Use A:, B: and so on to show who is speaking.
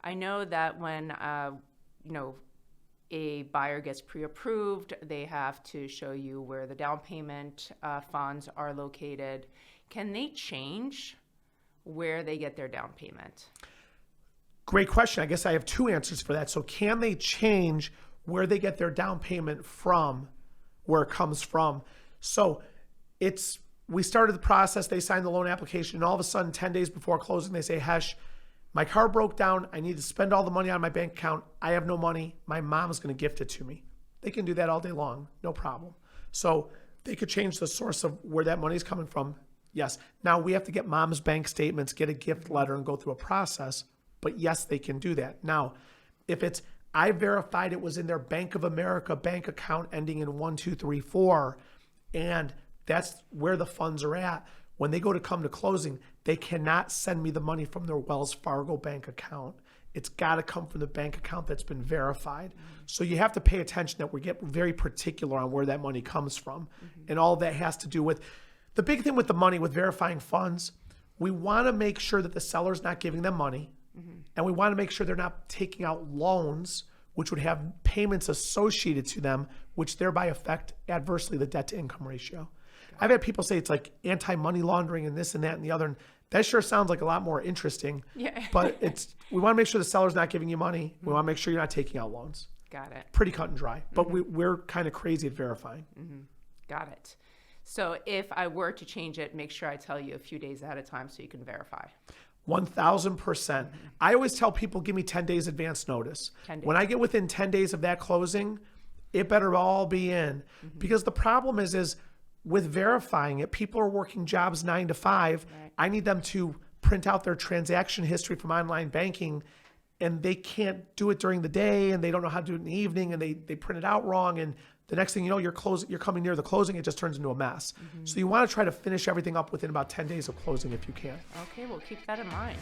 A: I know that when, a buyer gets pre-approved, they have to show you where the down payment funds are located. Can they change where they get their down payment?
B: Great question. I guess I have two answers for that. So can they change where they get their down payment from, where it comes from? So we started the process, they signed the loan application, and all of a sudden 10 days before closing, they say, Hesh, my car broke down. I need to spend all the money on my bank account. I have no money. My mom's going to gift it to me. They can do that all day long. No problem. So they could change the source of where that money is coming from. Yes. Now we have to get mom's bank statements, get a gift letter, and go through a process. But yes, they can do that. Now, if it's, I verified it was in their Bank of America bank account ending in 1234, and that's where the funds are at. When they go to come to closing, they cannot send me the money from their Wells Fargo bank account. It's got to come from the bank account that's been verified. So you have to pay attention that we get very particular on where that money comes from. And all that has to do with, the big thing with the money, with verifying funds, we want to make sure that the seller's not giving them money. And we want to make sure they're not taking out loans, which would have payments associated to them, which thereby affect adversely the debt to income ratio. I've had people say it's like anti-money laundering and this and that and the other. And that sure sounds like a lot more interesting.
A: Yeah.
B: But we want to make sure the seller's not giving you money. We want to make sure you're not taking out loans.
A: Got it.
B: Pretty cut and dry. But we're kind of crazy at verifying.
A: Got it. So if I were to change it, make sure I tell you a few days ahead of time so you can verify.
B: 1,000%. I always tell people, give me 10 days advance notice.
A: 10 days.
B: When I get within 10 days of that closing, it better all be in. Because the problem is with verifying it, people are working jobs 9 to 5.
A: Right.
B: I need them to print out their transaction history from online banking, and they can't do it during the day, and they don't know how to do it in the evening, and they print it out wrong, and the next thing you know, you're coming near the closing, it just turns into a mess. So you want to try to finish everything up within about 10 days of closing if you can.
A: Okay, we'll keep that in mind.